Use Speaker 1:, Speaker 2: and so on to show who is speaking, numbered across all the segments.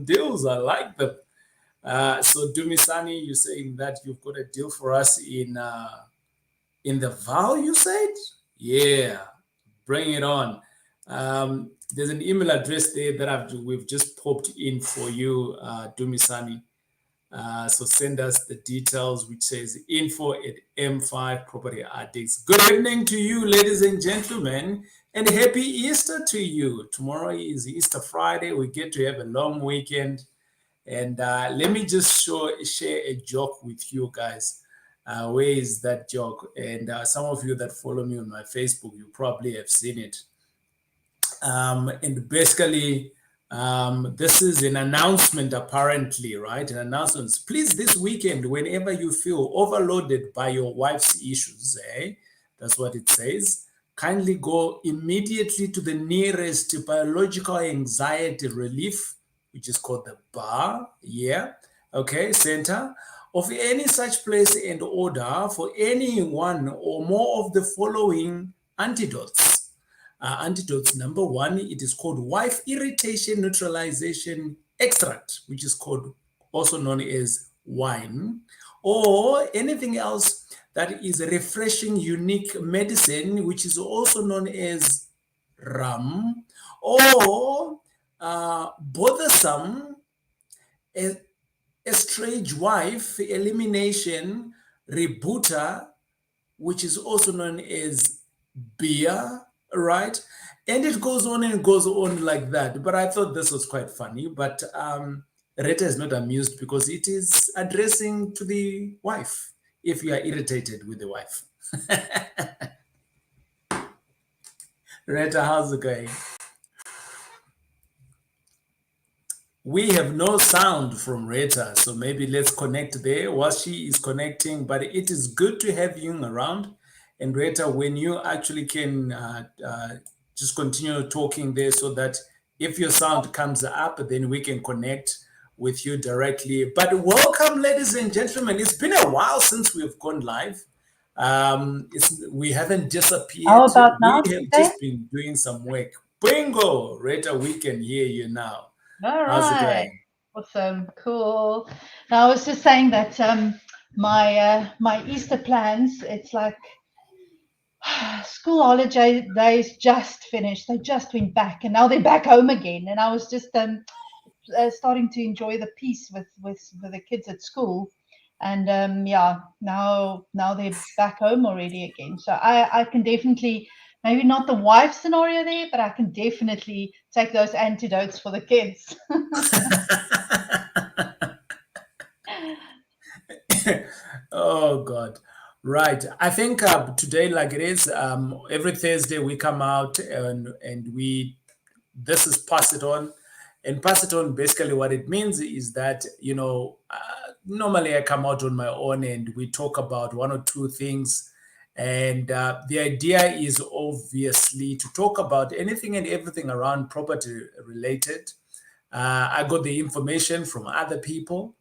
Speaker 1: deals. I like them. So Dumisani, you're saying that you've got a deal for us in the Val, you said? Yeah, bring it on. There's an email address there that we've just popped in for you, Dumisani. So send us the details, which says info at M5 Property Addicts. Good evening to you, ladies and gentlemen, and happy Easter to you. Tomorrow is Easter Friday. We get to have a long weekend. And let me just share a joke with you guys. Where is that joke? And some of you that follow me on my Facebook, you probably have seen it. And basically, this is an announcement, apparently, right? An announcement. Please, this weekend, whenever you feel overloaded by your wife's issues, that's what it says. Kindly go immediately to the nearest biological anxiety relief, which is called the BAR, center of any such place, and order for any one or more of the following antidotes. Antidotes number one, it is called wife irritation neutralization extract, which is called also known as wine, or anything else that is a refreshing unique medicine, which is also known as rum, or bothersome estranged wife elimination rebooter, which is also known as beer, right? And it goes on and goes on like that. But I thought this was quite funny. But Rita is not amused because it is addressing to the wife if you are irritated with the wife. Rita, how's it going? We have no sound from Rita, so maybe let's connect there while she is connecting. But it is good to have you around. And Rita, when you actually can just continue talking there so that if your sound comes up, then we can connect with you directly. But welcome, ladies and gentlemen. It's been a while since we've gone live. We haven't disappeared.
Speaker 2: How about now?
Speaker 1: We have just been doing some work. Bingo, Rita, we can hear you now.
Speaker 2: All
Speaker 1: How's it
Speaker 2: right.
Speaker 1: going?
Speaker 2: Awesome. Cool. Now, I was just saying that my Easter plans, it's like school holiday days just finished. They just went back and now they're back home again. And I was just starting to enjoy the peace with the kids at school. And now they're back home already again. So I can definitely, maybe not the wife scenario there, but I can definitely take those antidotes for the kids.
Speaker 1: Oh God. Right. I think today, like it is, every Thursday we come out and this is pass it on. And pass it on, basically what it means is that, normally I come out on my own and we talk about one or two things. And the idea is obviously to talk about anything and everything around property related. I got the information from other people.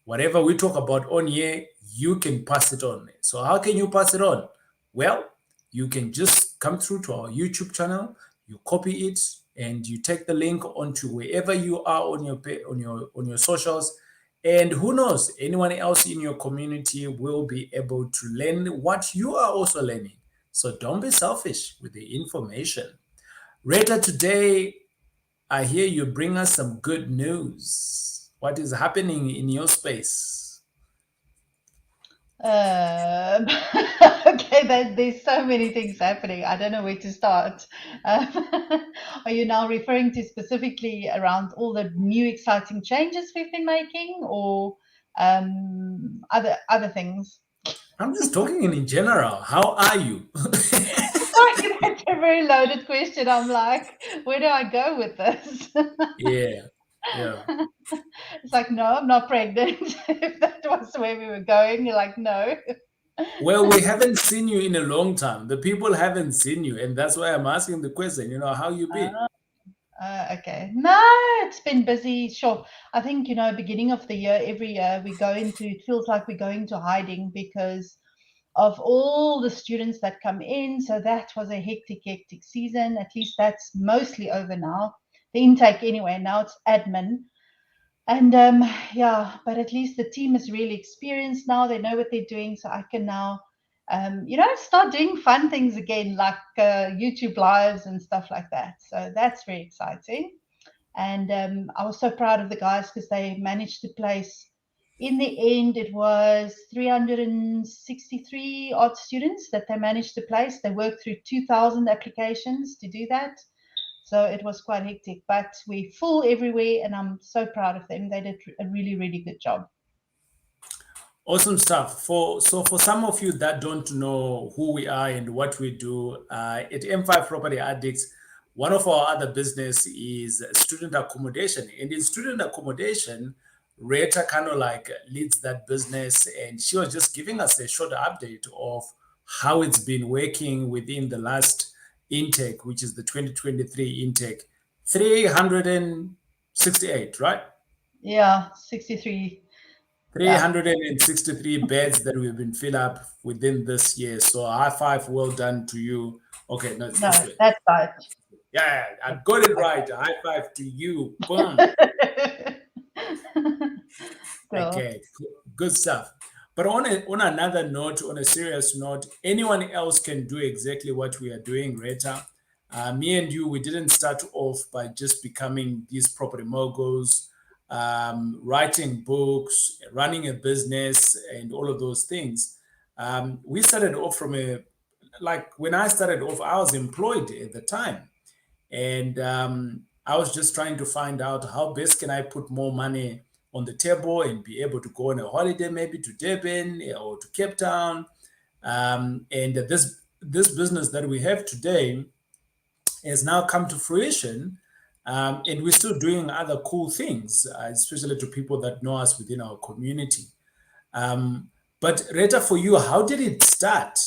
Speaker 1: Whatever we talk about on here, you can pass it on. So how can you pass it on? Well, you can just come through to our YouTube channel, you copy it, and you take the link onto wherever you are on your socials. And who knows, anyone else in your community will be able to learn what you are also learning. So don't be selfish with the information. Rita, today I hear you bring us some good news. What is happening in your space?
Speaker 2: Okay, there's so many things happening. I don't know where to start. Are you now referring to specifically around all the new exciting changes we've been making, or other things?
Speaker 1: I'm just talking in general. How are you?
Speaker 2: Sorry, that's a very loaded question. I'm like, where do I go with this?
Speaker 1: Yeah.
Speaker 2: It's like, no, I'm not pregnant. If that was where we were going, you're like, no.
Speaker 1: Well, we haven't seen you in a long time. The people haven't seen you, and that's why I'm asking the question. How you been?
Speaker 2: Okay. No, it's been busy. Sure. I think, beginning of the year, every year it feels like we're going to hiding because of all the students that come in. So that was a hectic season. At least that's mostly over now. the intake anyway. Now it's admin. And yeah, but at least the team is really experienced now. They know what they're doing. So I can now, start doing fun things again, like YouTube lives and stuff like that. So that's very exciting. And I was so proud of the guys because they managed to place, in the end, it was 363 odd students that they managed to place. They worked through 2,000 applications to do that. So it was quite hectic, but we're full everywhere and I'm so proud of them. They did a really, really good job.
Speaker 1: Awesome stuff. For some of you that don't know who we are and what we do at M5 Property Addicts, one of our other business is student accommodation. And in student accommodation, Rita kind of like leads that business, and she was just giving us a short update of how it's been working within the last intake, which is the 2023 intake, 368, right?
Speaker 2: Yeah, 63. Yeah.
Speaker 1: 363 beds that we've been filled up within this year. So high five, well done to you. Okay, no, it's this
Speaker 2: No,
Speaker 1: way.
Speaker 2: that's right.
Speaker 1: Yeah, I got it right. High five to you. Boom.
Speaker 2: Cool.
Speaker 1: Okay, good stuff. But on another note, on a serious note, anyone else can do exactly what we are doing, Rita. Me and you, we didn't start off by just becoming these property moguls, writing books, running a business, and all of those things. We started off from like when I started off, I was employed at the time. And I was just trying to find out how best can I put more money on the table and be able to go on a holiday, maybe to Durban or to Cape Town. And this business that we have today has now come to fruition. And we're still doing other cool things, especially to people that know us within our community. But Rita, for you, how did it start?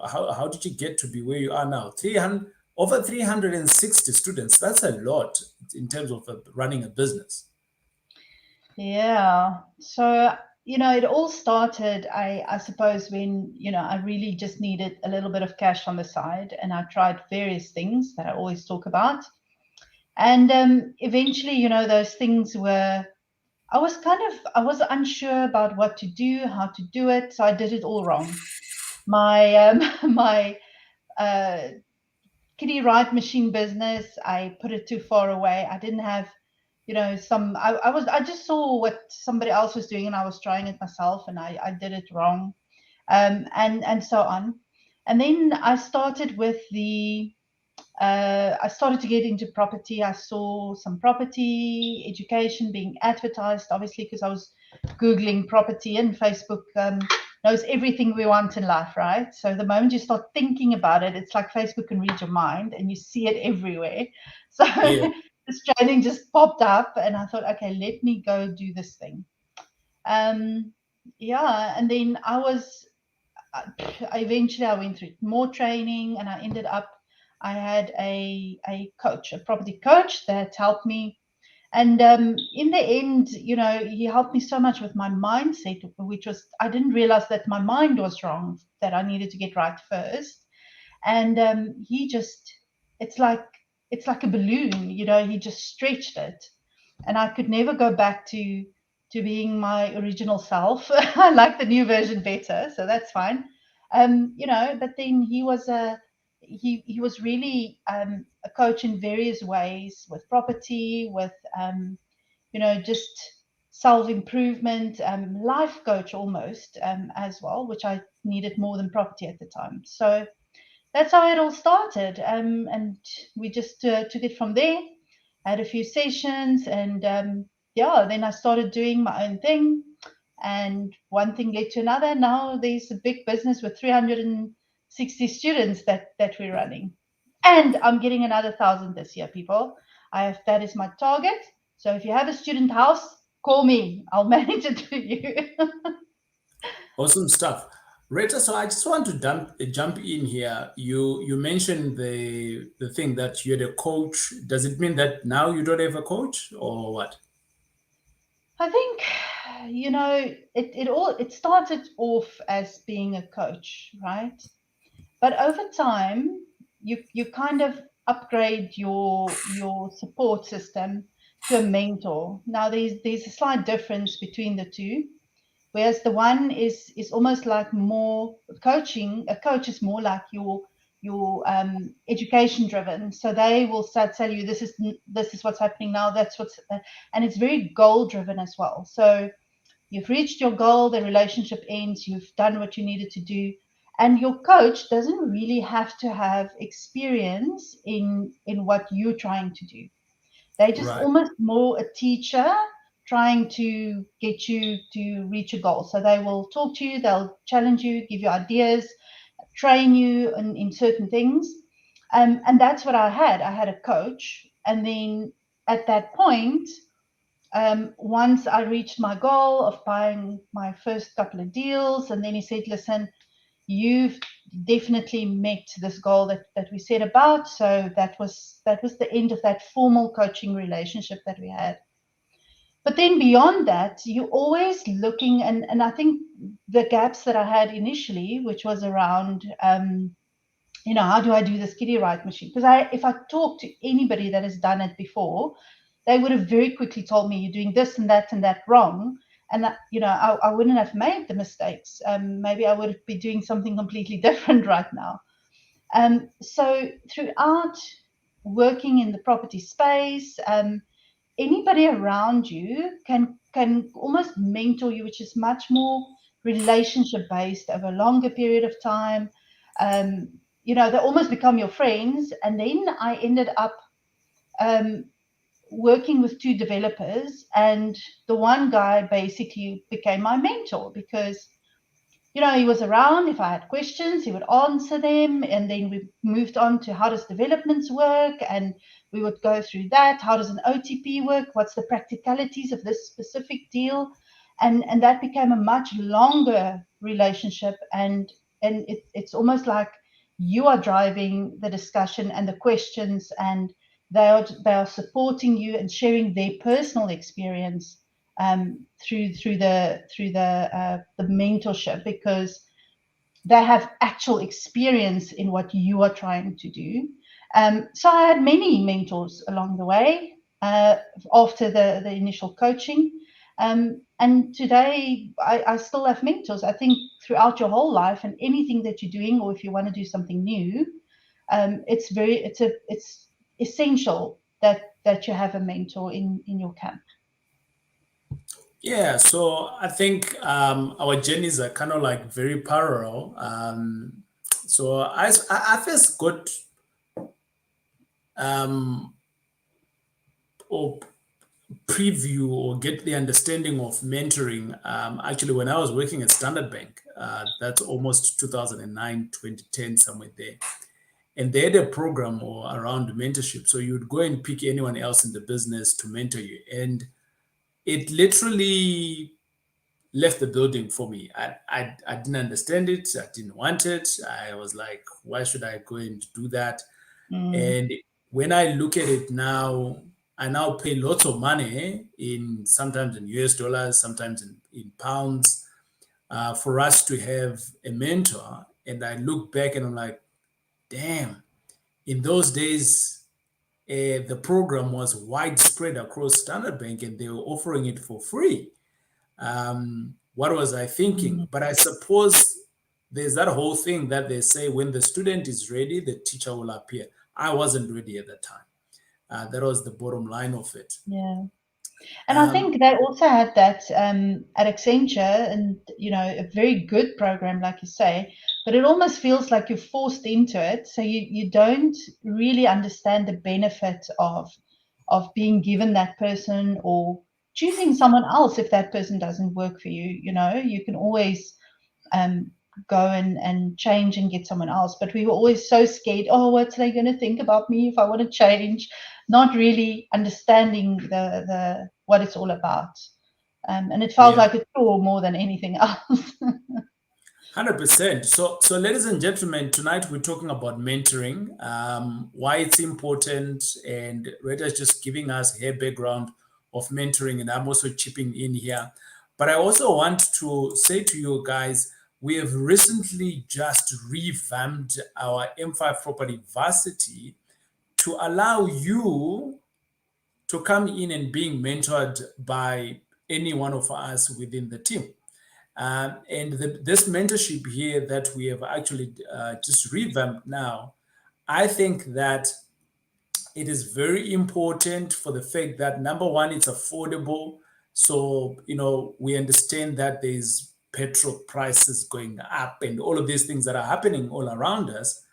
Speaker 1: How did you get to be where you are now? 300, over 360 students. That's a lot in terms of running a business.
Speaker 2: Yeah. So, it all started, I suppose, when, I really just needed a little bit of cash on the side, and I tried various things that I always talk about. And eventually, those things were, I was unsure about what to do, how to do it. So I did it all wrong. My, my, uh, kiddie ride machine business, I put it too far away. I didn't have, I just saw what somebody else was doing and I was trying it myself and I did it wrong. And so on. And then I started to get into property. I saw some property education being advertised, obviously, because I was Googling property, and Facebook knows everything we want in life, right? So the moment you start thinking about it, it's like Facebook can read your mind and you see it everywhere. So
Speaker 1: Yeah.
Speaker 2: this training just popped up, and I thought, okay, let me go do this thing. Yeah, and then eventually I went through more training, and I had a coach, a property coach that helped me. And in the end, he helped me so much with my mindset, which was, I didn't realize that my mind was wrong, that I needed to get right first. And it's like a balloon, he just stretched it, and I could never go back to being my original self. I like the new version better, so that's fine. But then he was really a coach in various ways, with property, with just self improvement, life coach almost, as well, which I needed more than property at the time. So that's how it all started, and we just took it from there. Had a few sessions, and yeah, then I started doing my own thing, and one thing led to another. Now there's a big business with 360 students that we're running, and I'm getting another 1,000 this year, people. That is my target. So if you have a student house, call me. I'll manage it for you.
Speaker 1: Awesome stuff. Rita, so I just want to jump in here. You mentioned the thing that you had a coach. Does it mean that now you don't have a coach or what?
Speaker 2: I think, it started off as being a coach, right? But over time, you kind of upgrade your support system to a mentor. Now there's a slight difference between the two. Whereas the one is almost like more coaching. A coach is more like your education driven. So they will start tell you this is what's happening now. That's what's and it's very goal driven as well. So you've reached your goal, the relationship ends, you've done what you needed to do, and your coach doesn't really have to have experience in what you're trying to do. They're just
Speaker 1: Right.
Speaker 2: almost more a teacher trying to get you to reach a goal. So they will talk to you, they'll challenge you, give you ideas, train you in certain things. And that's what I had. I had a coach. And then at that point, once I reached my goal of buying my first couple of deals, and then he said, listen, you've definitely met this goal that we set about. So that was the end of that formal coaching relationship that we had. But then beyond that, you're always looking, and I think the gaps that I had initially, which was around, how do I do this kiddie write machine? Because if I talk to anybody that has done it before, they would have very quickly told me you're doing this and that wrong. And I wouldn't have made the mistakes. Maybe I would be doing something completely different right now. So throughout working in the property space, anybody around you can almost mentor you, which is much more relationship based over a longer period of time. They almost become your friends. And then I ended up working with two developers, and the one guy basically became my mentor because he was around. If I had questions, he would answer them. And then we moved on to how does developments work? And we would go through that. How does an OTP work? What's the practicalities of this specific deal? And that became a much longer relationship. And it's almost like you are driving the discussion and the questions, and they are supporting you and sharing their personal experience through the mentorship, because they have actual experience in what you are trying to do. So I had many mentors along the way after the initial coaching. And today I still have mentors. I think throughout your whole life and anything that you're doing, or if you want to do something new, it's essential that you have a mentor in your camp.
Speaker 1: Yeah, so I think our journeys are kind of like very parallel. So I first got or preview or get the understanding of mentoring actually when I was working at Standard Bank. That's almost 2009, 2010, somewhere there. And they had a program or around mentorship. So you would go and pick anyone else in the business to mentor you. And it literally left the building for me. I didn't understand it. I didn't want it. I was like, why should I go and do that? And when I look at it now, I now pay lots of money in sometimes in US dollars, sometimes in pounds, for us to have a mentor. And I look back and I'm like, damn, in those days, the program was widespread across Standard Bank and they were offering it for free. What was I thinking? But I suppose there's that whole thing that they say when the student is ready, the teacher will appear. I wasn't ready at that time. That was the bottom line of it.
Speaker 2: Yeah. And I think they also had that at Accenture, and a very good program, like you say, but it almost feels like you're forced into it. So you don't really understand the benefit of being given that person, or choosing someone else if that person doesn't work for you. You can always go and change and get someone else. But we were always so scared. Oh, what's they going to think about me if I want to change? Not really understanding the what it's all about. And it felt
Speaker 1: Yeah,
Speaker 2: like a chore more than anything else.
Speaker 1: 100%. So, ladies and gentlemen, tonight we're talking about mentoring, why it's important, and Rita's just giving us her background of mentoring, and I'm also chipping in here. But I also want to say to you guys, we have recently just revamped our M5 Property Varsity to allow you to come in and being mentored by any one of us within the team. And this mentorship here that we have actually just revamped now, I think that it is very important for the fact that number one, it's affordable. So, we understand that there's petrol prices going up and all of these things that are happening all around us.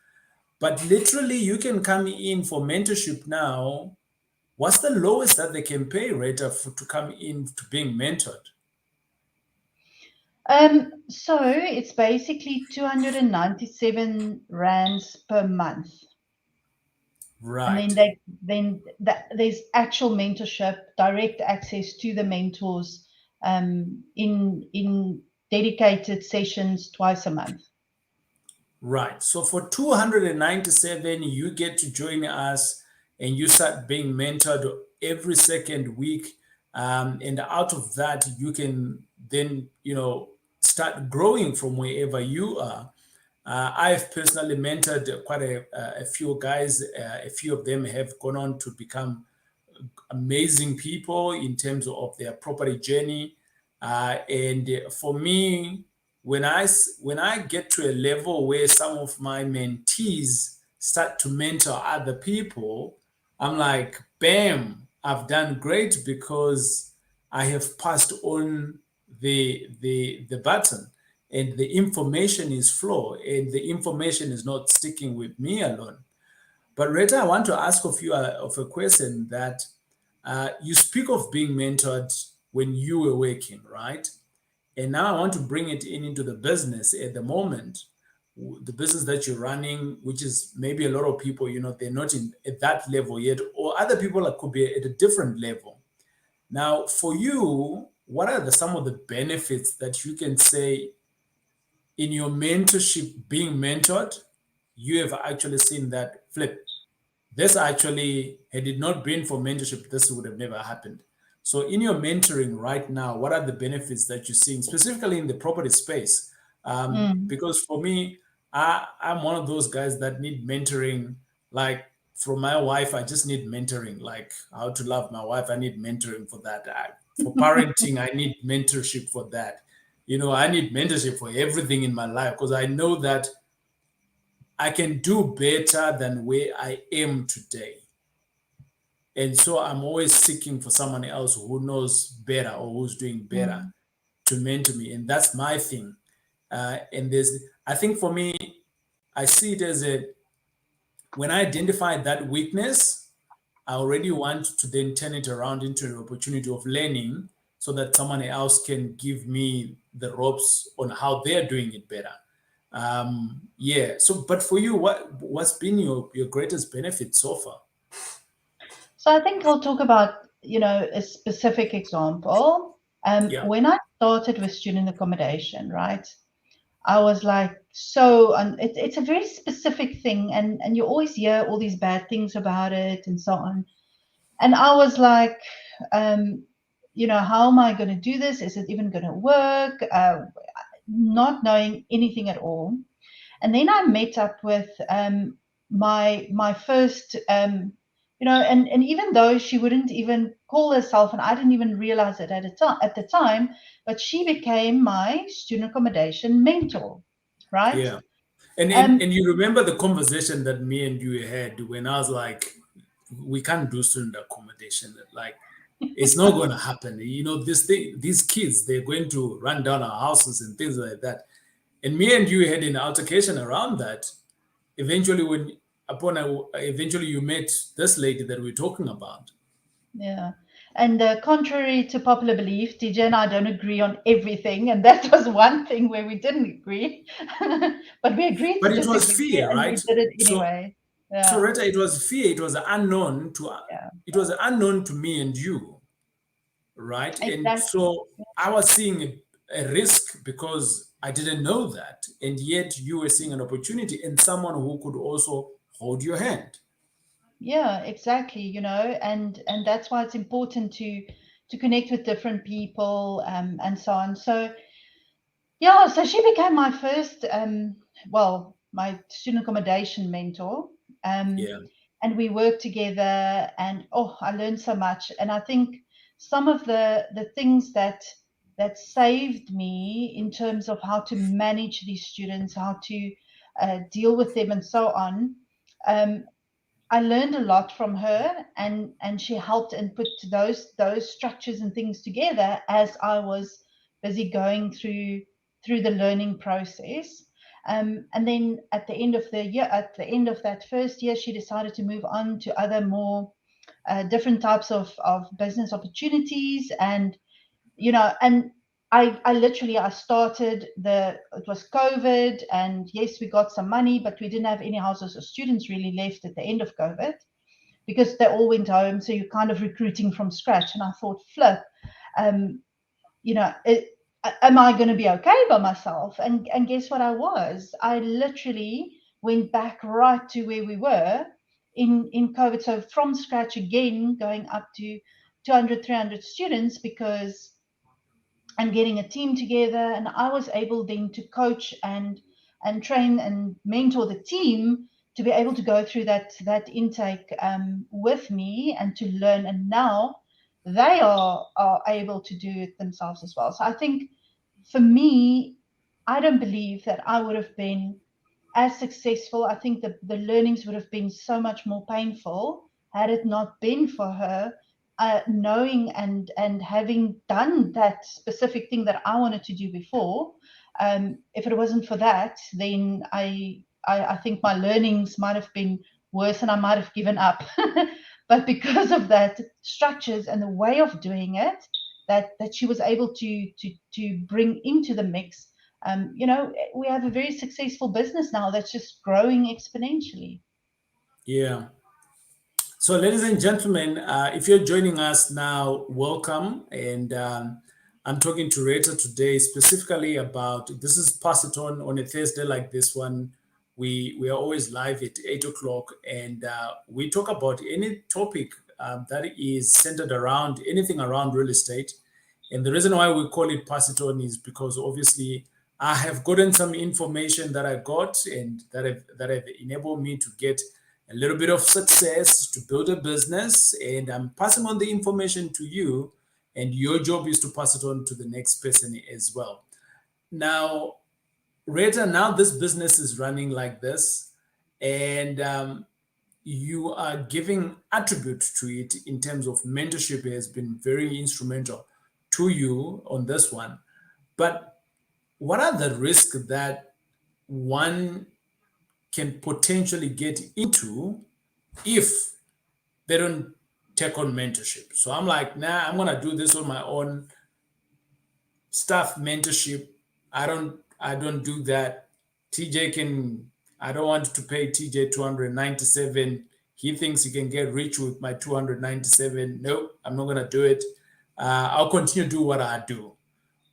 Speaker 1: But literally, you can come in for mentorship now. What's the lowest that they can pay, Rita, to come in to being mentored?
Speaker 2: So it's basically 297 rands per month. And
Speaker 1: Right.
Speaker 2: there's actual mentorship, direct access to the mentors in dedicated sessions twice a month.
Speaker 1: Right. So for 297, you get to join us and you start being mentored every second week. And out of that, you can then, start growing from wherever you are. I've personally mentored quite a few guys. A few of them have gone on to become amazing people in terms of their property journey. And for me, when I get to a level where some of my mentees start to mentor other people, I'm like, bam, I've done great because I have passed on the baton, and the information is flow, and the information is not sticking with me alone. But Rita, I want to ask of you of a question that you speak of being mentored when you were working, right? And now I want to bring it in into the business at the moment, the business that you're running, which is maybe a lot of people, they're not in at that level yet, or other people that could be at a different level. Now, for you, what are some of the benefits that you can say in your mentorship, being mentored, you have actually seen that flip? This actually, had it not been for mentorship, this would have never happened. So, in your mentoring right now, what are the benefits that you're seeing, specifically in the property space?
Speaker 2: Mm.
Speaker 1: Because for me, I'm one of those guys that need mentoring. Like from my wife, I just need mentoring. Like how to love my wife, I need mentoring for that. For parenting, I need mentorship for that. I need mentorship for everything in my life because I know that I can do better than where I am today. And so I'm always seeking for someone else who knows better or who's doing better
Speaker 2: Mm.
Speaker 1: to mentor me. And that's my thing. I think for me, I see it as when I identify that weakness, I already want to then turn it around into an opportunity of learning so that someone else can give me the ropes on how they're doing it better. Yeah. So, but for you, what's been your greatest benefit so far?
Speaker 2: So I think I'll talk about, a specific example.
Speaker 1: Yeah.
Speaker 2: When I started with student accommodation, right? I was like, so, and it's a very specific thing, and you always hear all these bad things about it and so on. And I was like, um, how am I going to do this? Is it even going to work? Not knowing anything at all. And then I met up with my first, and even though she wouldn't even call herself, and I didn't even realize it at the time, but she became my student accommodation mentor, right?
Speaker 1: Yeah. And, and
Speaker 2: Um,
Speaker 1: and you remember the conversation that me and you had when I was like, we can't do student accommodation. Like, it's not going to happen. This thing, these kids, they're going to run down our houses and things like that. And me and you had an altercation around that. Eventually, eventually you met this lady that we're talking about.
Speaker 2: yeah. And contrary to popular belief, DJ and I don't agree on everything, and that was one thing where we didn't agree, but we agreed
Speaker 1: But
Speaker 2: to
Speaker 1: it was
Speaker 2: disagree,
Speaker 1: fear,
Speaker 2: and we
Speaker 1: right?
Speaker 2: did it
Speaker 1: So,
Speaker 2: anyway.
Speaker 1: so
Speaker 2: Yeah,
Speaker 1: Rita, it was fear.
Speaker 2: yeah,
Speaker 1: It was unknown to me and you, right? And
Speaker 2: exactly.
Speaker 1: so I was seeing a risk because I didn't know that, and yet you were seeing an opportunity and someone who could also hold your hand.
Speaker 2: Yeah, exactly. And that's why it's important to connect with different people, and so on. So yeah, so she became my first, my student accommodation mentor. Um,
Speaker 1: Yeah.
Speaker 2: we worked together, and I learned so much. And I think some of the things that saved me in terms of how to manage these students, how to deal with them, and so on. I learned a lot from her, and she helped and put those structures and things together as I was busy going through the learning process. And then at the end of the year, at the end of that first year, she decided to move on to other more different types of business opportunities. And and I literally, I started it was COVID, and yes, we got some money, but we didn't have any houses or students really left at the end of COVID, because they all went home. So you're kind of recruiting from scratch. And I thought, flip, am I going to be okay by myself? And guess what? I literally went back right to where we were in COVID. So from scratch again, going up to 200, 300 students, because and getting a team together. And I was able then to coach and train and mentor the team to be able to go through that intake with me and to learn. And now they are able to do it themselves as well. So I think for me, I don't believe that I would have been as successful. I think the learnings would have been so much more painful had it not been for her knowing and having done that specific thing that I wanted to do before. If it wasn't for that, then I think my learnings might have been worse and I might have given up. But because of that structures and the way of doing it that she was able to bring into the mix, we have a very successful business now that's just growing exponentially.
Speaker 1: Yeah. So, ladies and gentlemen, if you're joining us now, welcome. And I'm talking to Rita today specifically about this is Pass It On a Thursday like this one. We are always live at 8 o'clock, and we talk about any topic that is centered around anything around real estate. And the reason why we call it Pass It On is because obviously I have gotten some information that I got and that have enabled me to get a little bit of success to build a business, and I'm passing on the information to you, and your job is to pass it on to the next person as well. Now, Rita, now this business is running like this, and you are giving attribute to it in terms of mentorship has been very instrumental to you on this one. But what are the risks that one can potentially get into if they don't take on mentorship? So I'm like, nah, I'm gonna do this on my own. Staff mentorship, I don't do that. TJ can I don't want to pay TJ 297. He thinks he can get rich with my 297. Nope, I'm not gonna do it. I'll continue to do what I do.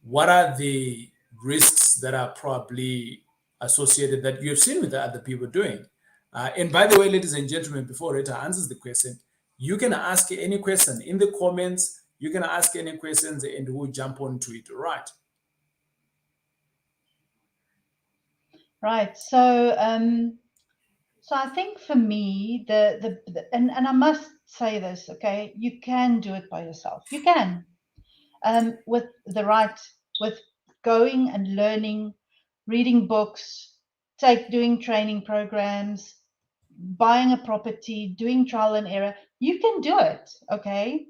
Speaker 1: What are the risks that are probably associated that you have seen with the other people doing? And by the way, ladies and gentlemen, before Rita answers the question, you can ask any question in the comments. You can ask any questions and we'll jump onto it. All right.
Speaker 2: Right. So I think for me, and I must say this, okay, you can do it by yourself. You can, with with going and learning, reading books, doing training programs, buying a property, doing trial and error. You can do it, okay?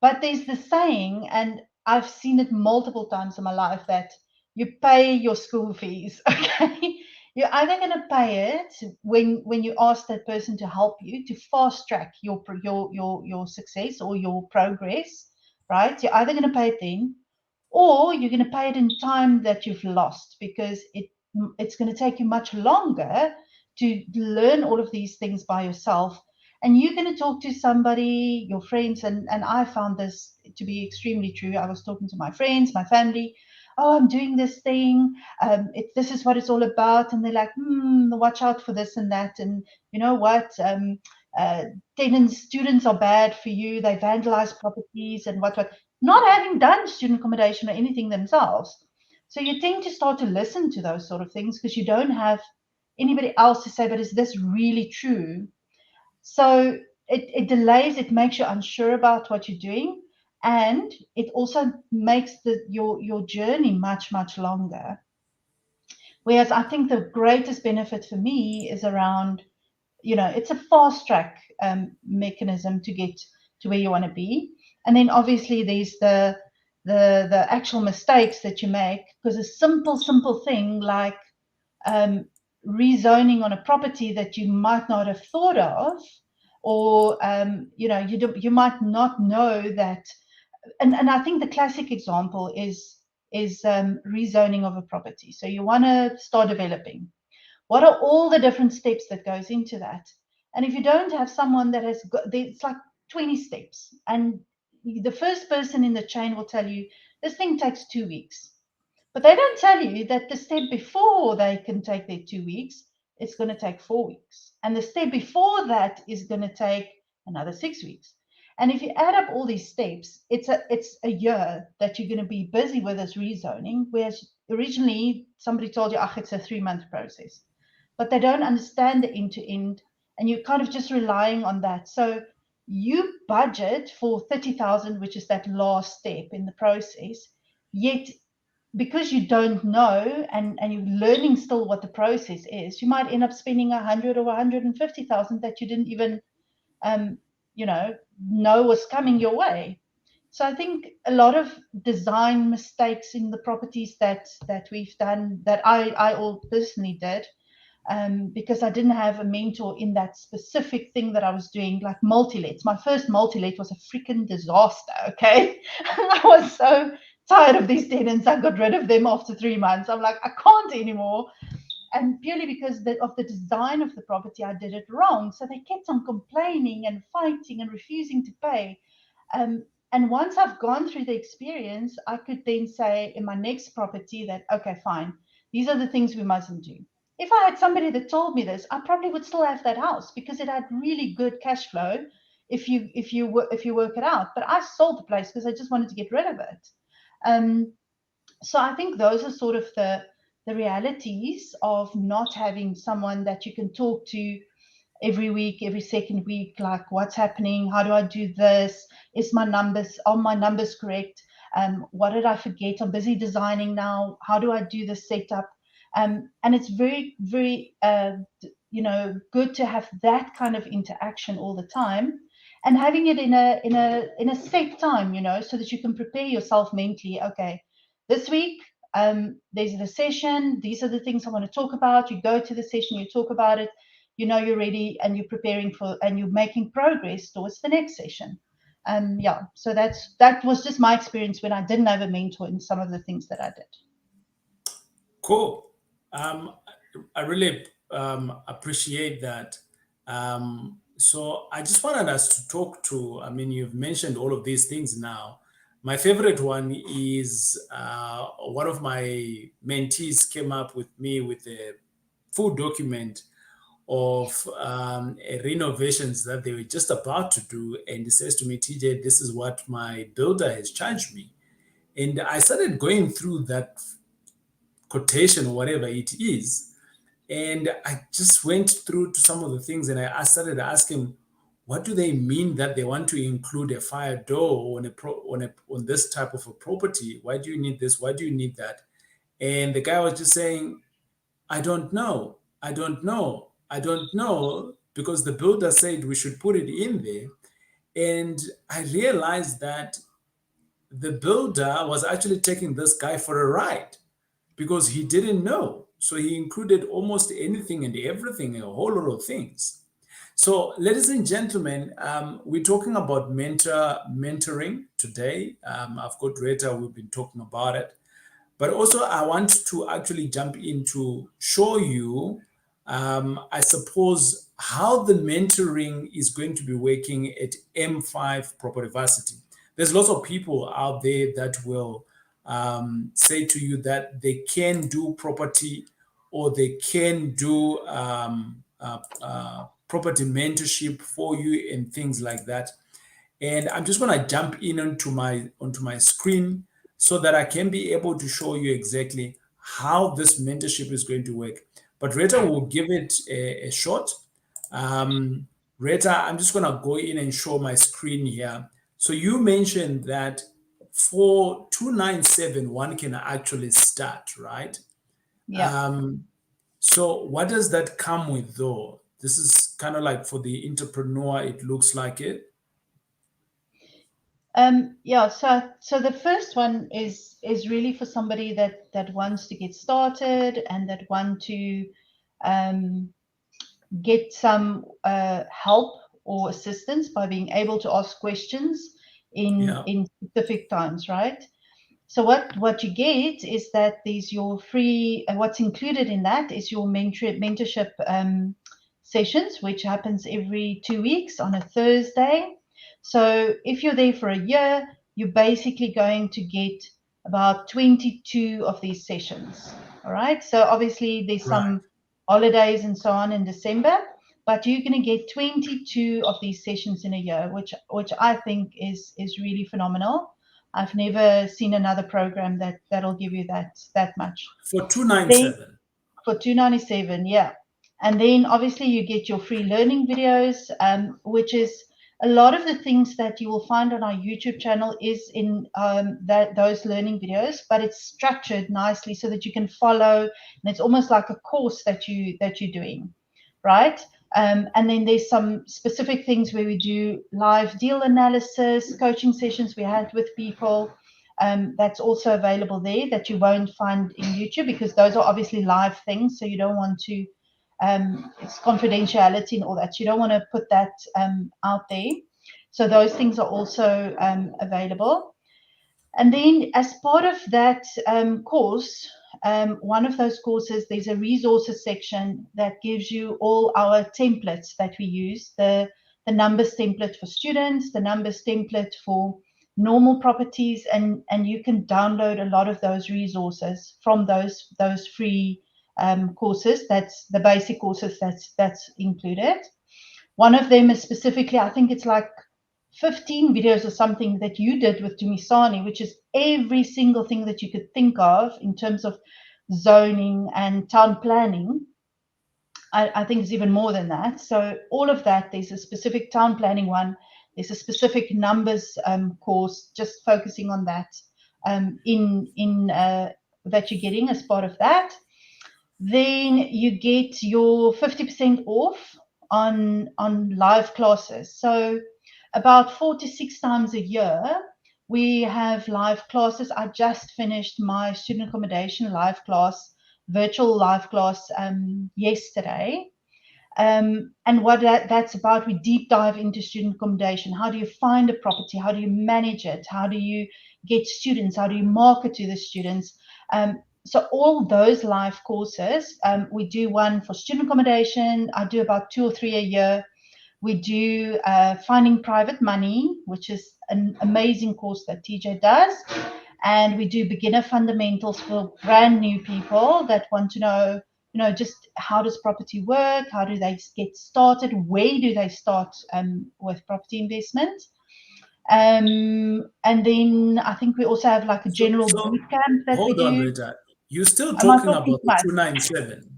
Speaker 2: But there's the saying, and I've seen it multiple times in my life, that you pay your school fees, okay? You're either going to pay it when you ask that person to help you to fast track your success or your progress, right? You're either going to pay it then, or you're going to pay it in time that you've lost, because it's going to take you much longer to learn all of these things by yourself. And you're going to talk to somebody, your friends, and I found this to be extremely true. I was talking to my friends, my family. Oh, I'm doing this thing. This is what it's all about. And they're like, watch out for this and that. And you know what? Uh, Tenants, students are bad for you. They vandalize properties and what, not having done student accommodation or anything themselves. So you tend to start to listen to those sort of things because you don't have anybody else to say, but is this really true? So it delays, it makes you unsure about what you're doing, and it also makes your journey much, much longer. Whereas I think the greatest benefit for me is around, it's a fast track mechanism to get to where you want to be. And then obviously there's the actual mistakes that you make, because a simple thing like rezoning on a property that you might not have thought of, or you might not know that. And I think the classic example is rezoning of a property. So you want to start developing. What are all the different steps that goes into that? And if you don't have someone that has got, it's like 20 steps, and the first person in the chain will tell you this thing takes 2 weeks, but they don't tell you that the step before they can take their 2 weeks, it's going to take 4 weeks, and the step before that is going to take another 6 weeks. And if you add up all these steps, it's a year that you're going to be busy with this rezoning, whereas originally somebody told you, oh, it's a 3-month process. But they don't understand the end to end, and you're kind of just relying on that. So you budget for 30,000, which is that last step in the process, yet because you don't know, and you're learning still what the process is, you might end up spending 100 or 150,000 that you didn't even know was coming your way. So I think a lot of design mistakes in the properties that we've done, that I all personally did, because I didn't have a mentor in that specific thing that I was doing, like multi-lets. My first multi-let was a freaking disaster, okay? I was so tired of these tenants. I got rid of them after 3 months. I'm like, I can't anymore. And purely because of the design of the property, I did it wrong. So they kept on complaining and fighting and refusing to pay. And once I've gone through the experience, I could then say in my next property that, okay, fine, these are the things we mustn't do. If I had somebody that told me this, I probably would still have that house because it had really good cash flow if you work it out. But I sold the place because I just wanted to get rid of it. So I think those are sort of the realities of not having someone that you can talk to every week, every second week, like what's happening, how do I do this, are my numbers correct, what did I forget, I'm busy designing now, how do I do the setup, and it's very, very good to have that kind of interaction all the time, and having it in a set time, so that you can prepare yourself mentally. Okay, this week there's the session, these are the things I want to talk about. You go to the session, you talk about it, you're ready, and you're preparing for, and you're making progress towards the next session. So that was just my experience when I didn't have a mentor in some of the things that I did.
Speaker 1: Cool. I really appreciate that. So I just wanted us to talk to, I mean, you've mentioned all of these things now. My favorite one is one of my mentees came up with me with a full document of renovations that they were just about to do. And he says to me, TJ, this is what my builder has charged me. And I started going through that quotation or whatever it is. And I just went through to some of the things, and I started asking, what do they mean that they want to include a fire door on this type of a property? Why do you need this? Why do you need that? And the guy was just saying, I don't know. I don't know. I don't know, because the builder said we should put it in there. And I realized that the builder was actually taking this guy for a ride because he didn't know. So he included almost anything and everything, a whole lot of things. So, ladies and gentlemen, we're talking about mentoring today. I've got Rita, we've been talking about it. But also, I want to actually jump in to show you, I suppose, how the mentoring is going to be working at M5 Property Varsity. There's lots of people out there that will say to you that they can do property, or they can do property mentorship for you and things like that. And I'm just going to jump in onto my screen so that I can be able to show you exactly how this mentorship is going to work. But Rita will give it a shot. Rita, I'm just going to go in and show my screen here. So you mentioned that for 297, one can actually start, right?
Speaker 2: Yeah.
Speaker 1: So what does that come with though? This is kind of like for the entrepreneur, it looks like it.
Speaker 2: Yeah, so the first one is really for somebody that wants to get started and that want to um, get some help or assistance by being able to ask questions
Speaker 1: Yeah,
Speaker 2: in specific times, right? So what you get is that there's your free. What's included in that is your mentorship sessions, which happens every 2 weeks on a Thursday. So if you're there for a year, you're basically going to get about 22 of these sessions. All right. So obviously there's
Speaker 1: right.
Speaker 2: some holidays and so on in December, but you're going to get 22 of these sessions in a year, which I think is really phenomenal. I've never seen another program that'll give you that much.
Speaker 1: For
Speaker 2: Then
Speaker 1: 297.
Speaker 2: for 297, yeah. And then obviously you get your free learning videos, which is a lot of the things that you will find on our YouTube channel is in those learning videos, but it's structured nicely so that you can follow, and it's almost like a course that you're doing, right? And then there's some specific things where we do live deal analysis, coaching sessions we had with people. That's also available there that you won't find in YouTube because those are obviously live things. So you don't want to, it's confidentiality and all that. So you don't want to put that out there. So those things are also available. And then as part of that course, one of those courses, there's a resources section that gives you all our templates that we use, the numbers template for students, the numbers template for normal properties, and you can download a lot of those resources from those free courses. That's the basic courses that's included. One of them is specifically, I think it's like 15 videos or something that you did with Tumisani, which is every single thing that you could think of in terms of zoning and town planning. I think it's even more than that. So all of that, there's a specific town planning one. There's a specific numbers course just focusing on that in that you're getting as part of that. Then you get your 50% off on live classes. So about 4 to 6 times a year, we have live classes. I just finished my student accommodation live class, virtual live class yesterday. And what that's about, we deep dive into student accommodation. How do you find a property? How do you manage it? How do you get students? How do you market to the students? So all those live courses, we do one for student accommodation. I do about 2 or 3 a year. We do finding private money, which is an amazing course that TJ does. And we do beginner fundamentals for brand new people that want to know, just how does property work? How do they get started? Where do they start with property investment? And then I think we also have like a general boot
Speaker 1: So
Speaker 2: camp that we
Speaker 1: hold on,
Speaker 2: do.
Speaker 1: Rita. You're still
Speaker 2: Am I
Speaker 1: talking
Speaker 2: talking
Speaker 1: about
Speaker 2: too
Speaker 1: the
Speaker 2: much?
Speaker 1: 297.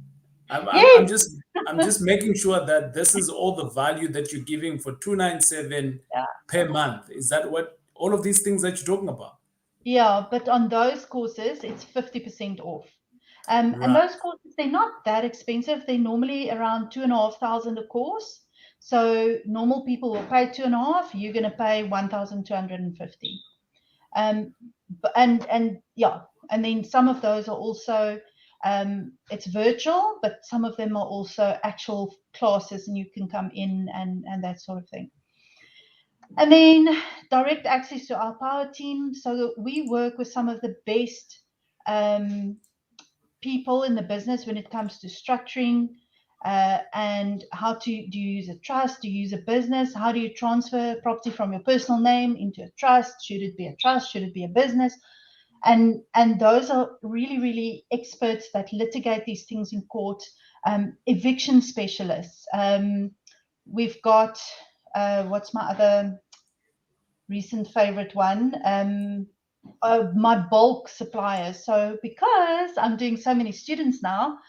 Speaker 2: Yes.
Speaker 1: I'm just making sure that this is all the value that you're giving for 297
Speaker 2: Yeah.
Speaker 1: per month. Is that what all of these things that you're talking about?
Speaker 2: Yeah, but on those courses, it's 50% off. And
Speaker 1: Right.
Speaker 2: those courses, they're not that expensive. They're normally around 2,500 a course. So normal people will pay 2,500. You're going to pay 1,250. And yeah, and then some of those are also it's virtual, but some of them are also actual classes, and you can come in and that sort of thing. And then direct access to our power team. So we work with some of the best people in the business when it comes to structuring and how to do you use a trust, do you use a business, how do you transfer property from your personal name into a trust, should it be a trust, should it be a business, and those are really experts that litigate these things in court. Eviction specialists, we've got what's my other recent favorite one, my bulk suppliers. So because I'm doing so many students now,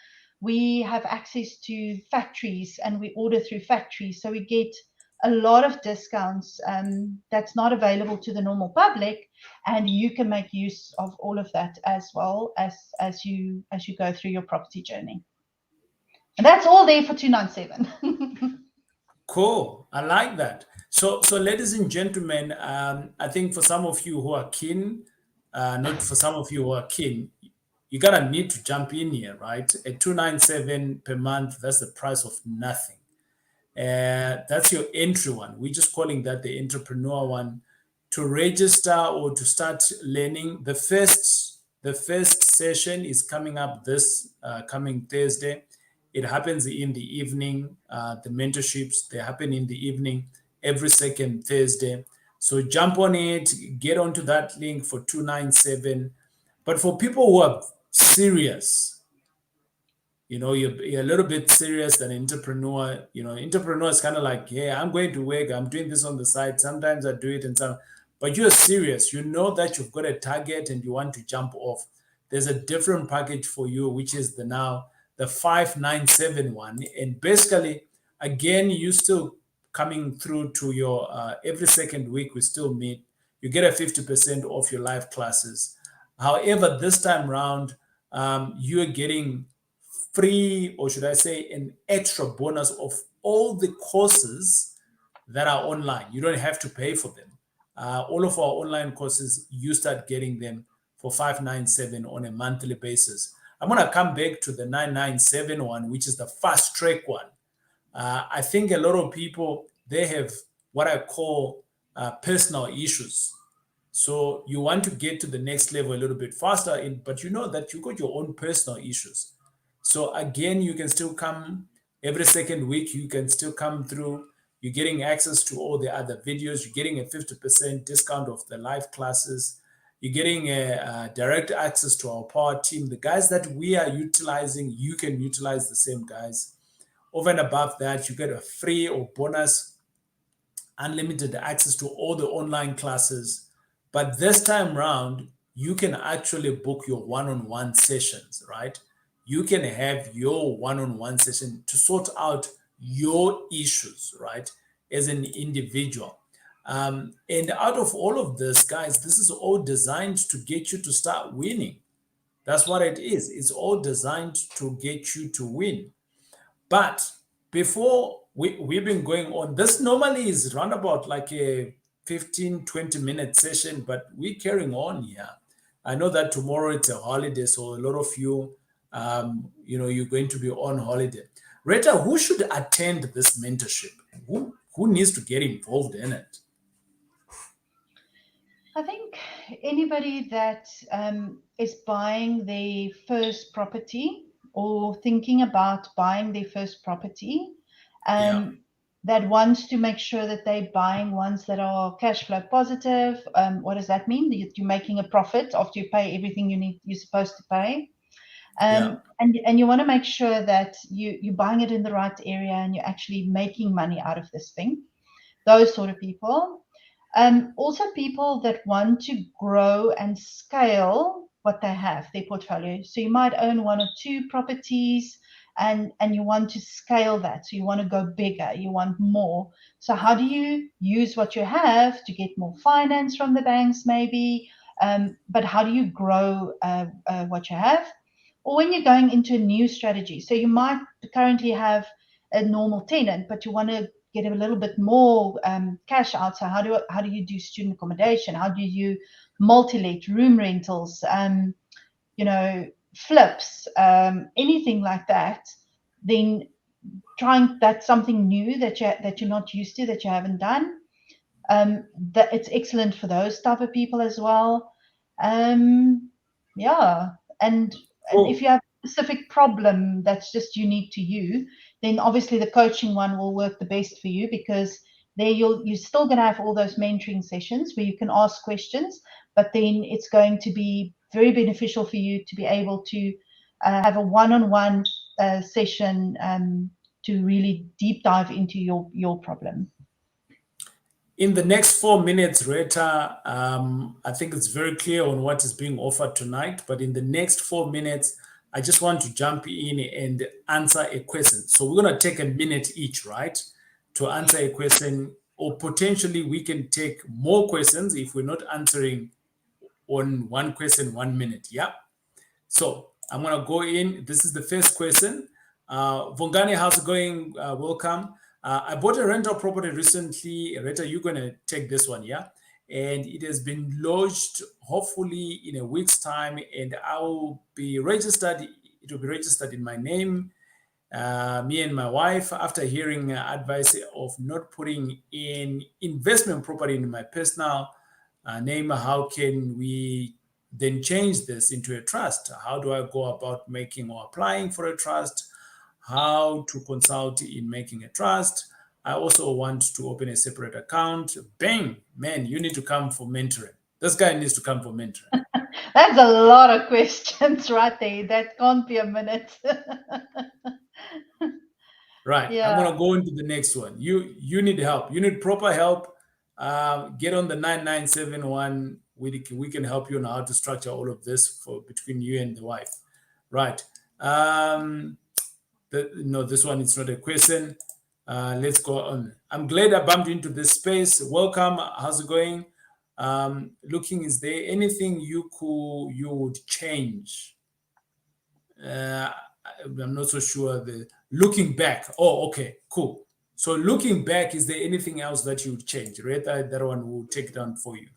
Speaker 2: we have access to factories and we order through factories. So we get a lot of discounts that's not available to the normal public, and you can make use of all of that as well as you go through your property journey. And that's all there for 297.
Speaker 1: Cool. I like that. So ladies and gentlemen, I think for some of you who are keen, not for some of you who are keen, you're gonna need to jump in here, right? At 297 per month, that's the price of nothing. That's your entry one. We're just calling that the entrepreneur one. To register or to start learning, the first session is coming up this coming Thursday. It happens in the evening. The mentorships, they happen in the evening every second Thursday. So jump on it, get onto that link for 297. But for people who are serious, you're a little bit serious than entrepreneur. Entrepreneur is kind of like, yeah, I'm going to work, I'm doing this on the side. Sometimes I do it and some, but you're serious. You know that you've got a target and you want to jump off. There's a different package for you, which is the 597 one. And basically, again, you still coming through to your every second week, we still meet. You get a 50% off your live classes. However, this time round, you're getting free, or should I say, an extra bonus of all the courses that are online. You don't have to pay for them. All of our online courses, you start getting them for 597 on a monthly basis. I'm going to come back to the 997 one, which is the fast track one. I think a lot of people, they have what I call personal issues. So you want to get to the next level a little bit faster, but you know that you got your own personal issues. So again, you can still come every second week. You can still come through. You're getting access to all the other videos. You're getting a 50% discount of the live classes. You're getting a direct access to our power team. The guys that we are utilizing, you can utilize the same guys. Over and above that, you get a free or bonus, unlimited access to all the online classes. But this time round, you can actually book your one-on-one sessions, right? You can have your one-on-one session to sort out your issues, right, as an individual. And out of all of this, guys, this is all designed to get you to start winning. That's what it is. It's all designed to get you to win. But before we've been going on, this normally is round about like a 15, 20-minute session, but we're carrying on here. I know that tomorrow it's a holiday, so a lot of you, you're going to be on holiday. Rita, who should attend this mentorship? Who needs to get involved in it?
Speaker 2: I think anybody that is buying their first property or thinking about buying their first property, that wants to make sure that they're buying ones that are cash flow positive. What does that mean? That you're making a profit after you pay everything you're supposed to pay. And you want to make sure that you're buying it in the right area and you're actually making money out of this thing. Those sort of people. Also people that want to grow and scale what they have, their portfolio. So you might own one or two properties and you want to scale that. So you want to go bigger, you want more. So how do you use what you have to get more finance from the banks maybe? But how do you grow what you have? Or when you're going into a new strategy. So you might currently have a normal tenant, but you want to get a little bit more cash out. So how do you do student accommodation? How do you multi-let, room rentals, flips, anything like that? Then trying that's something new that you're not used to, that you haven't done. That it's excellent for those type of people as well. And if you have a specific problem that's just unique to you, then obviously the coaching one will work the best for you, because there you're still going to have all those mentoring sessions where you can ask questions, but then it's going to be very beneficial for you to be able to have a one-on-one session to really deep dive into your problem.
Speaker 1: In the next 4 minutes, Rita, I think it's very clear on what is being offered tonight. But in the next 4 minutes, I just want to jump in and answer a question. So we're going to take a minute each, right, to answer a question, or potentially we can take more questions if we're not answering on one question, 1 minute. Yeah. So I'm going to go in. This is the first question. Vongani, how's it going? Welcome. I bought a rental property recently. Rita, you're going to take this one, yeah? And it has been lodged hopefully in a week's time, and I will be registered. It will be registered in my name. Me and my wife, after hearing advice of not putting in investment property in my personal name, how can we then change this into a trust? How do I go about making or applying for a trust? How to consult in making a trust? I also want to open a separate account. Bang, man, you need to come for mentoring. This guy needs to come for mentoring.
Speaker 2: That's a lot of questions right there. That can't be a minute.
Speaker 1: Right.
Speaker 2: Yeah.
Speaker 1: I'm gonna go into the next one. You need help. You need proper help. Get on the 9971. We can help you on how to structure all of this for between you and the wife. Right. No, this one is not a question. Let's go on. I'm glad I bumped into this space. Welcome. How's it going? Looking, is there anything you would change? I'm not so sure. Looking back. Oh, okay, cool. So looking back, is there anything else that you would change? Right, that one will take down for you.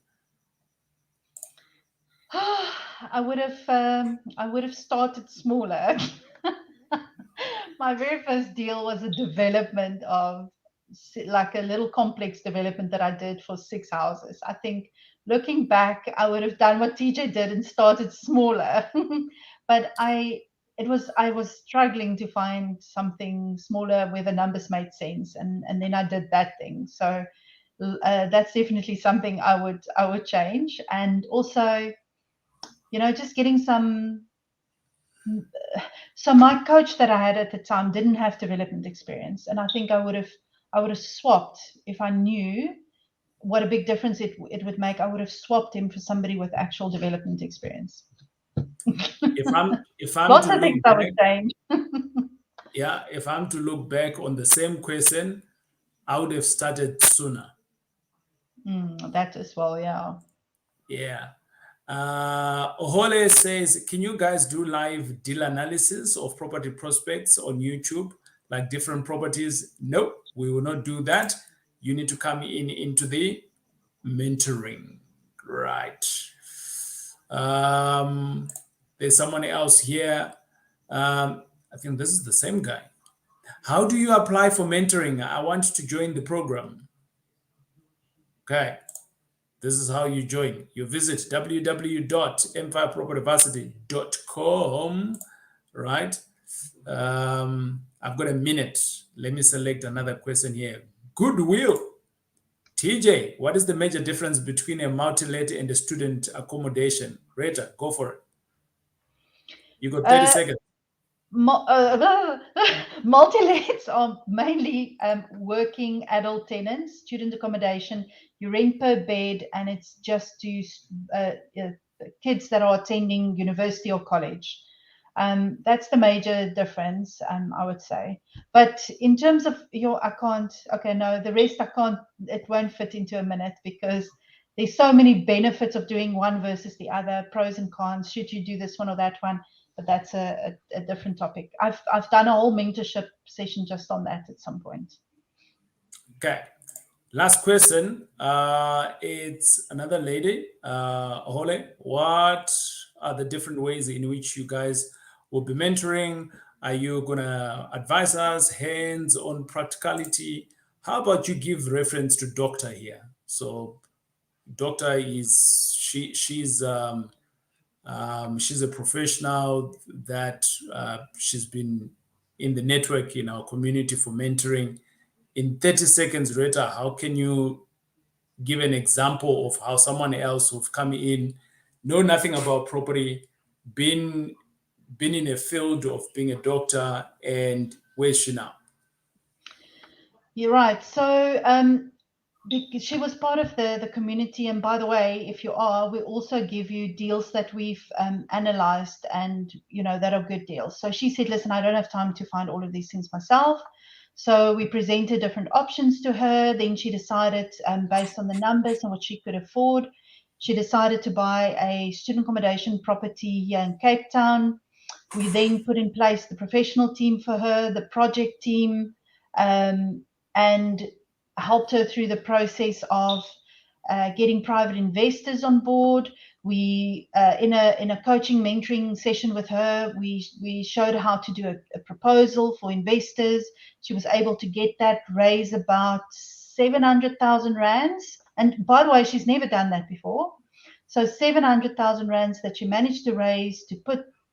Speaker 2: I would have started smaller. My very first deal was a development of like a little complex development that I did for 6 houses. I think looking back, I would have done what TJ did and started smaller. But I was struggling to find something smaller where the numbers made sense, and then I did that thing. So that's definitely something I would change, and also, just getting some. So my coach that I had at the time didn't have development experience, and I think I would have swapped if I knew what a big difference it would make. I would have swapped him for somebody with actual development experience.
Speaker 1: If I'm
Speaker 2: Lots
Speaker 1: to
Speaker 2: of things
Speaker 1: look
Speaker 2: I would change.
Speaker 1: yeah, if I'm to look back on the same question, I would have started sooner.
Speaker 2: That as well, yeah.
Speaker 1: Yeah. Ohole says, can you guys do live deal analysis of property prospects on YouTube, like different properties? Nope, we will not do that. You need to come into the mentoring, right? There's someone else here. I think this is the same guy. How do you apply for mentoring? I want to join the program. Okay. This is how you join. You visit www.empirepropertyvarsity.com, right? I've got a minute. Let me select another question here. Goodwill. TJ, what is the major difference between a multi-let and a student accommodation? Rita, go for it. You got 30 seconds.
Speaker 2: Multi-lets are mainly working adult tenants, student accommodation. You rent per bed, and it's just to kids that are attending university or college. That's the major difference, I would say. But in terms of I can't. Okay, no, the rest I can't. It won't fit into a minute because there's so many benefits of doing one versus the other, pros and cons. Should you do this one or that one? But that's a different topic. I've done a whole mentorship session just on that at some point.
Speaker 1: Okay. Last question. It's another lady. Hole, what are the different ways in which you guys will be mentoring? Are you going to advise us hands-on practicality? How about you give reference to Doctor here? So Doctor is, she's a professional that she's been in the network in our community for mentoring. In 30 seconds, Rita, how can you give an example of how someone else who've come in, know nothing about property, been in a field of being a doctor, and where's she now?
Speaker 2: You're right. So because she was part of the community. And by the way, if you are, we also give you deals that we've analyzed and, that are good deals. So she said, listen, I don't have time to find all of these things myself. So we presented different options to her. Then she decided, based on the numbers and what she could afford, she decided to buy a student accommodation property here in Cape Town. We then put in place the professional team for her, the project team, and helped her through the process of getting private investors on board. We, in a coaching mentoring session with her, we showed her how to do a proposal for investors. She was able to get that, raise about 700,000 rands. And by the way, she's never done that before. So 700,000 rands that she managed to raise to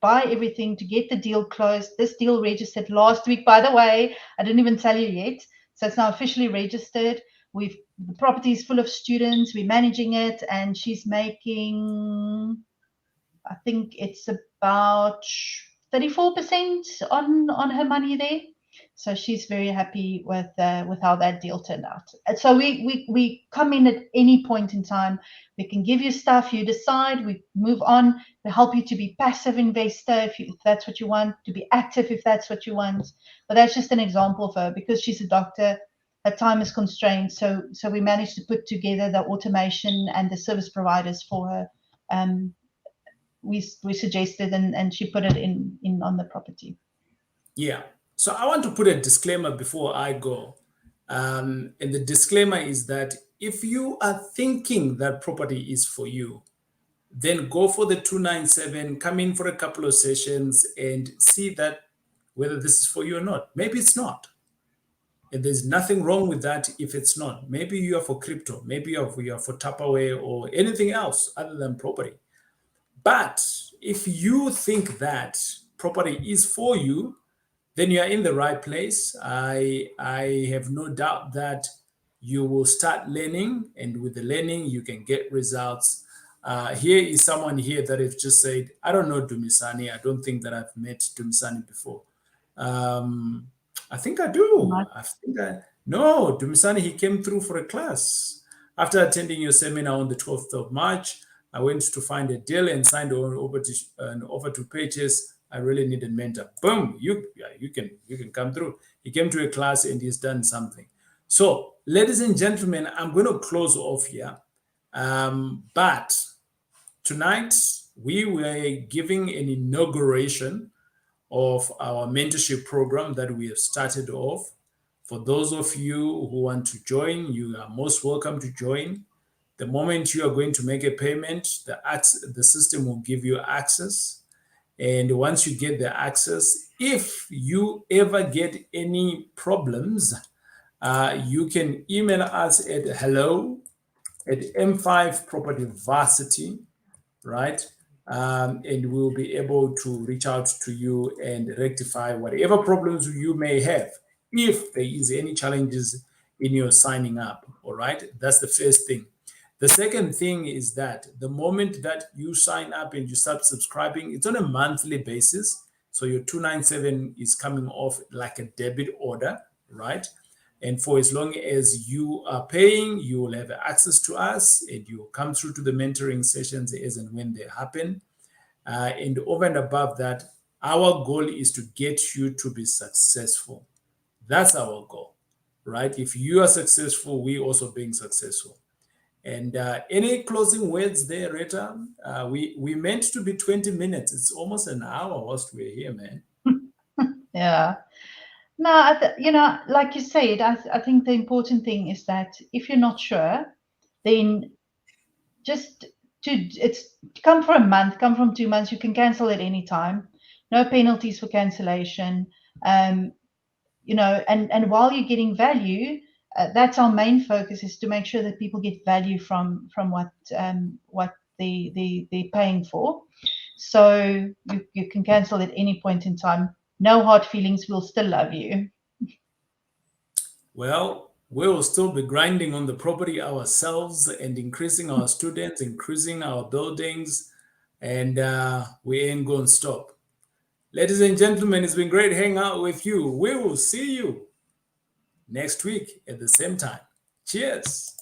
Speaker 2: buy everything, to get the deal closed. This deal registered last week, by the way. I didn't even tell you yet. So it's now officially registered. The property is full of students. We're managing it, and she's making, I think it's about 34% on her money there. So she's very happy with how that deal turned out. And so we come in at any point in time. We can give you stuff, you decide, we move on. We help you to be passive investor if that's what you want, to be active if that's what you want. But that's just an example of her, because she's a doctor. Her time is constrained, so we managed to put together the automation and the service providers for her. We suggested, and she put it in on the property.
Speaker 1: Yeah. So I want to put a disclaimer before I go. And the disclaimer is that if you are thinking that property is for you, then go for the 297, come in for a couple of sessions and see that whether this is for you or not. Maybe it's not. And there's nothing wrong with that if it's not. Maybe you are for crypto, maybe you are for Taurai or anything else other than property. But if you think that property is for you, then you are in the right place. I have no doubt that you will start learning, and with the learning, you can get results. Here is someone here that have just said, I don't know Dumisani. I don't think that I've met Dumisani before. I think I do. No, Dumisani, he came through for a class. After attending your seminar on the 12th of March, I went to find a deal and signed over to Pages. I really need a mentor. Boom, you can come through. He came to a class and he's done something. So, ladies and gentlemen, I'm going to close off here. But tonight we were giving an inauguration of our mentorship program that we have started off. For those of you who want to join, you are most welcome to join. The moment you are going to make a payment, the system will give you access. And once you get the access, if you ever get any problems, you can email us at hello@m5propertyvarsity, right? And we'll be able to reach out to you and rectify whatever problems you may have, if there is any challenges in your signing up. All right, that's the first thing. The second thing is that the moment that you sign up and you start subscribing, it's on a monthly basis. So your 297 is coming off like a debit order, right? And for as long as you are paying, you will have access to us and you will come through to the mentoring sessions as and when they happen. And over and above that, our goal is to get you to be successful. That's our goal, right? If you are successful, we also being successful. And any closing words there, Rita? We meant to be 20 minutes. It's almost an hour whilst we're here, man.
Speaker 2: Yeah. No, like you said, I think the important thing is that if you're not sure, then just it's come for a month, come from 2 months. You can cancel at any time. No penalties for cancellation. And while you're getting value, that's our main focus, is to make sure that people get value from what they're paying for. So you can cancel at any point in time. No hard feelings. We'll still love you.
Speaker 1: Well, we will still be grinding on the property ourselves and increasing our students, increasing our buildings, and we ain't going to stop. Ladies and gentlemen, it's been great hanging out with you. We will see you next week at the same time. Cheers.